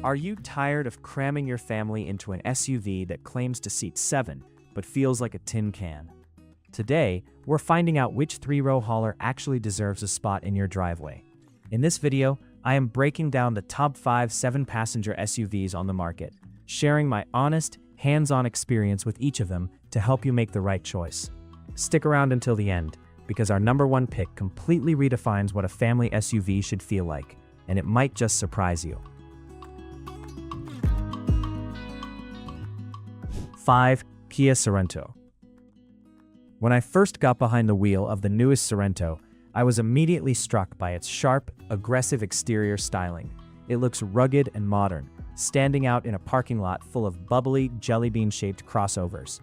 Are you tired of cramming your family into an SUV that claims to seat 7 but feels like a tin can? Today, we're finding out which three-row hauler actually deserves a spot in your driveway. In this video, I am breaking down the top 5 7-passenger SUVs on the market, sharing my honest, hands-on experience with each of them to help you make the right choice. Stick around until the end, because our number 1 pick completely redefines what a family SUV should feel like, and it might just surprise you. 5. Kia Sorento. When I first got behind the wheel of the newest Sorento, I was immediately struck by its sharp, aggressive exterior styling. It looks rugged and modern, standing out in a parking lot full of bubbly, jelly bean-shaped crossovers.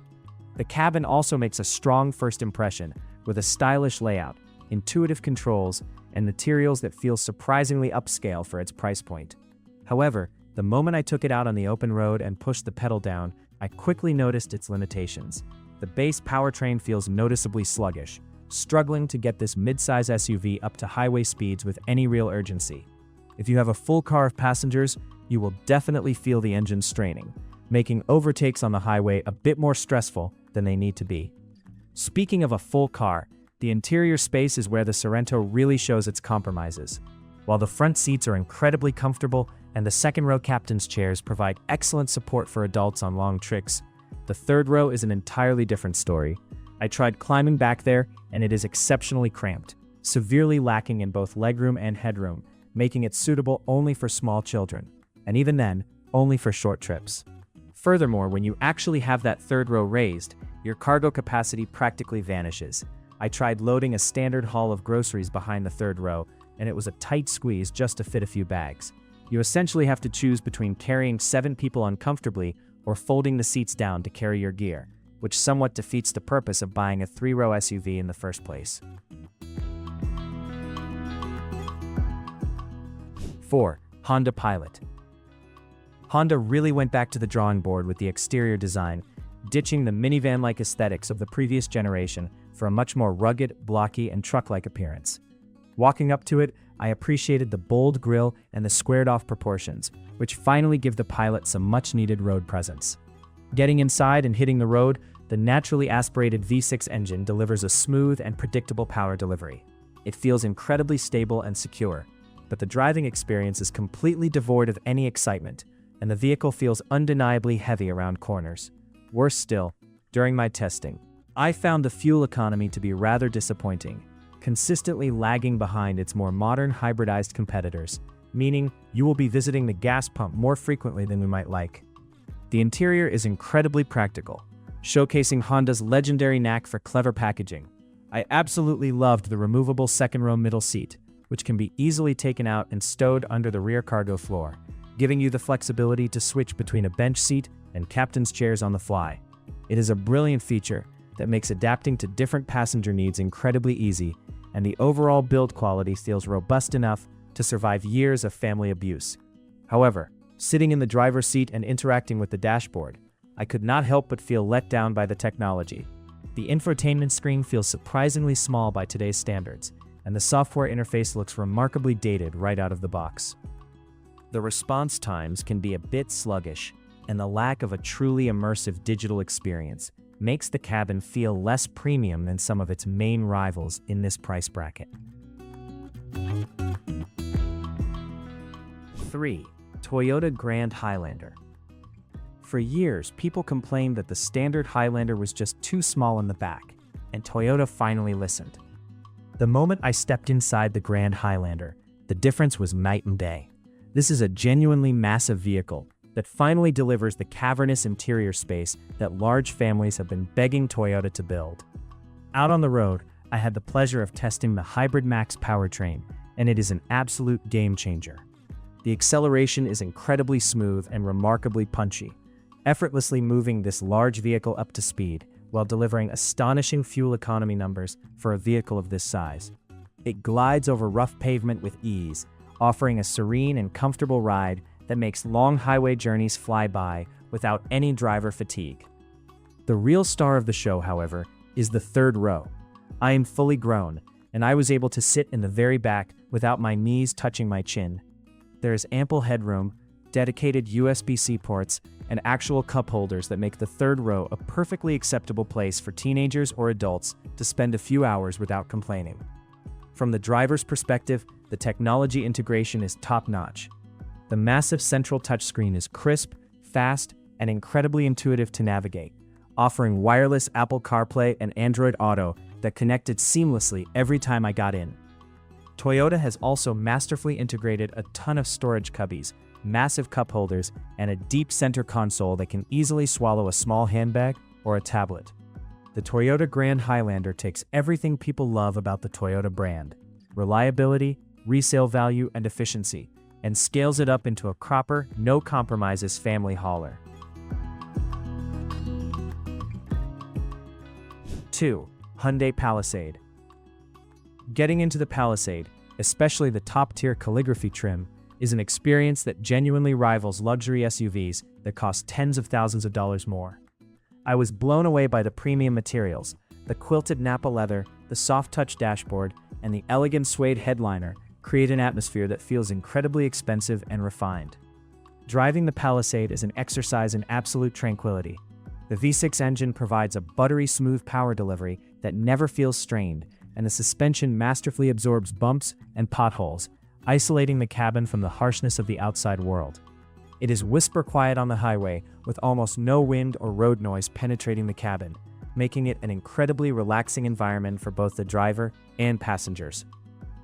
The cabin also makes a strong first impression, with a stylish layout, intuitive controls, and materials that feel surprisingly upscale for its price point. However, the moment I took it out on the open road and pushed the pedal down, I quickly noticed its limitations. The base powertrain feels noticeably sluggish, struggling to get this mid-size SUV up to highway speeds with any real urgency. If you have a full car of passengers, you will definitely feel the engine straining, making overtakes on the highway a bit more stressful than they need to be. Speaking of a full car, the interior space is where the Sorento really shows its compromises. While the front seats are incredibly comfortable and the second-row captain's chairs provide excellent support for adults on long trips, the third row is an entirely different story. I tried climbing back there, and it is exceptionally cramped, severely lacking in both legroom and headroom, making it suitable only for small children, and even then, only for short trips. Furthermore, when you actually have that third row raised, your cargo capacity practically vanishes. I tried loading a standard haul of groceries behind the third row, and it was a tight squeeze just to fit a few bags. You essentially have to choose between carrying 7 people uncomfortably or folding the seats down to carry your gear, which somewhat defeats the purpose of buying a 3-row SUV in the first place. 4. Honda Pilot. Honda really went back to the drawing board with the exterior design, ditching the minivan-like aesthetics of the previous generation for a much more rugged, blocky, and truck-like appearance. Walking up to it, I appreciated the bold grille and the squared-off proportions, which finally give the Pilot some much-needed road presence. Getting inside and hitting the road, the naturally aspirated V6 engine delivers a smooth and predictable power delivery. It feels incredibly stable and secure, but the driving experience is completely devoid of any excitement, and the vehicle feels undeniably heavy around corners. Worse still, during my testing, I found the fuel economy to be rather disappointing, consistently lagging behind its more modern hybridized competitors, meaning you will be visiting the gas pump more frequently than we might like. The interior is incredibly practical, showcasing Honda's legendary knack for clever packaging. I absolutely loved the removable second-row middle seat, which can be easily taken out and stowed under the rear cargo floor, giving you the flexibility to switch between a bench seat and captain's chairs on the fly. It is a brilliant feature that makes adapting to different passenger needs incredibly easy, and the overall build quality feels robust enough to survive years of family abuse. However, sitting in the driver's seat and interacting with the dashboard, I could not help but feel let down by the technology. The infotainment screen feels surprisingly small by today's standards, and the software interface looks remarkably dated right out of the box. The response times can be a bit sluggish, and the lack of a truly immersive digital experience makes the cabin feel less premium than some of its main rivals in this price bracket. 3. Toyota Grand Highlander. For years, people complained that the standard Highlander was just too small in the back, and Toyota finally listened. The moment I stepped inside the Grand Highlander, the difference was night and day. This is a genuinely massive vehicle that finally delivers the cavernous interior space that large families have been begging Toyota to build. Out on the road, I had the pleasure of testing the Hybrid Max powertrain, and it is an absolute game changer. The acceleration is incredibly smooth and remarkably punchy, effortlessly moving this large vehicle up to speed while delivering astonishing fuel economy numbers for a vehicle of this size. It glides over rough pavement with ease, offering a serene and comfortable ride that makes long highway journeys fly by without any driver fatigue. The real star of the show, however, is the third row. I am fully grown, and I was able to sit in the very back without my knees touching my chin. There is ample headroom, dedicated USB-C ports, and actual cup holders that make the third row a perfectly acceptable place for teenagers or adults to spend a few hours without complaining. From the driver's perspective, the technology integration is top-notch. The massive central touchscreen is crisp, fast, and incredibly intuitive to navigate, offering wireless Apple CarPlay and Android Auto that connected seamlessly every time I got in. Toyota has also masterfully integrated a ton of storage cubbies, massive cup holders, and a deep center console that can easily swallow a small handbag or a tablet. The Toyota Grand Highlander takes everything people love about the Toyota brand: reliability, resale value, and efficiency, and scales it up into a proper, no-compromises family hauler. 2. Hyundai Palisade. Getting into the Palisade, especially the top-tier calligraphy trim, is an experience that genuinely rivals luxury SUVs that cost tens of thousands of dollars more. I was blown away by the premium materials, the quilted Napa leather, the soft-touch dashboard, and the elegant suede headliner create an atmosphere that feels incredibly expensive and refined. Driving the Palisade is an exercise in absolute tranquility. The V6 engine provides a buttery smooth power delivery that never feels strained, and the suspension masterfully absorbs bumps and potholes, isolating the cabin from the harshness of the outside world. It is whisper quiet on the highway, with almost no wind or road noise penetrating the cabin, making it an incredibly relaxing environment for both the driver and passengers.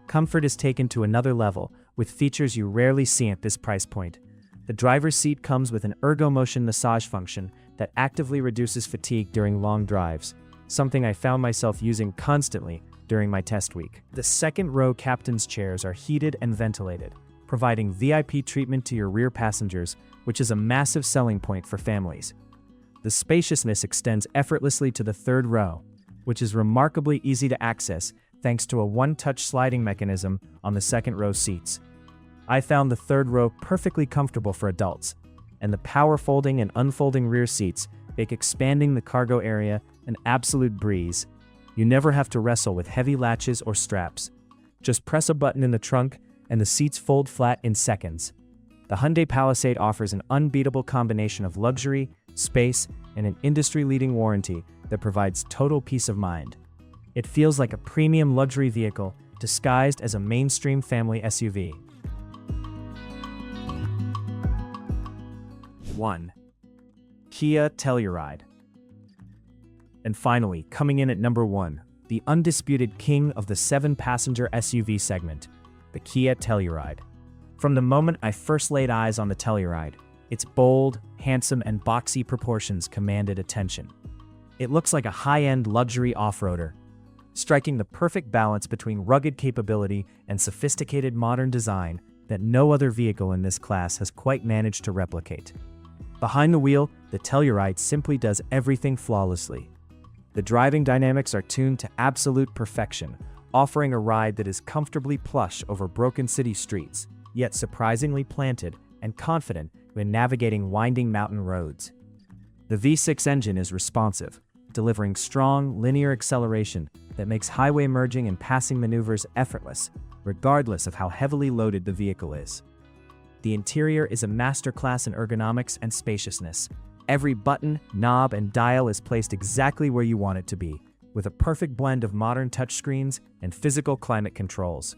Comfort is taken to another level, with features you rarely see at this price point. The driver's seat comes with an ergo-motion massage function that actively reduces fatigue during long drives, something I found myself using constantly during my test week. The second-row captain's chairs are heated and ventilated, providing VIP treatment to your rear passengers, which is a massive selling point for families. The spaciousness extends effortlessly to the third row, which is remarkably easy to access thanks to a one-touch sliding mechanism on the second-row seats. I found the third row perfectly comfortable for adults, and the power folding and unfolding rear seats make expanding the cargo area an absolute breeze. You never have to wrestle with heavy latches or straps. Just press a button in the trunk and the seats fold flat in seconds. The Hyundai Palisade offers an unbeatable combination of luxury, space, and an industry-leading warranty that provides total peace of mind. It feels like a premium luxury vehicle disguised as a mainstream family SUV. 1. Kia Telluride. And finally, coming in at number 1, the undisputed king of the 7-passenger SUV segment, the Kia Telluride. From the moment I first laid eyes on the Telluride, its bold, handsome, and boxy proportions commanded attention. It looks like a high-end luxury off-roader, striking the perfect balance between rugged capability and sophisticated modern design that no other vehicle in this class has quite managed to replicate. Behind the wheel, the Telluride simply does everything flawlessly. The driving dynamics are tuned to absolute perfection, offering a ride that is comfortably plush over broken city streets, yet surprisingly planted and confident when navigating winding mountain roads. The V6 engine is responsive, delivering strong, linear acceleration that makes highway merging and passing maneuvers effortless, regardless of how heavily loaded the vehicle is. The interior is a masterclass in ergonomics and spaciousness. Every button, knob, and dial is placed exactly where you want it to be, with a perfect blend of modern touchscreens and physical climate controls.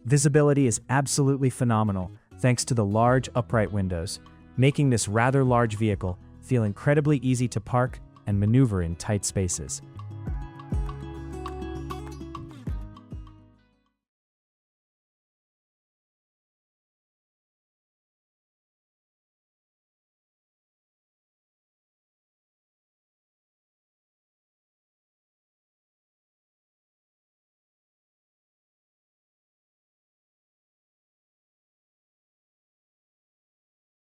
Visibility is absolutely phenomenal thanks to the large upright windows, making this rather large vehicle feel incredibly easy to park and maneuver in tight spaces.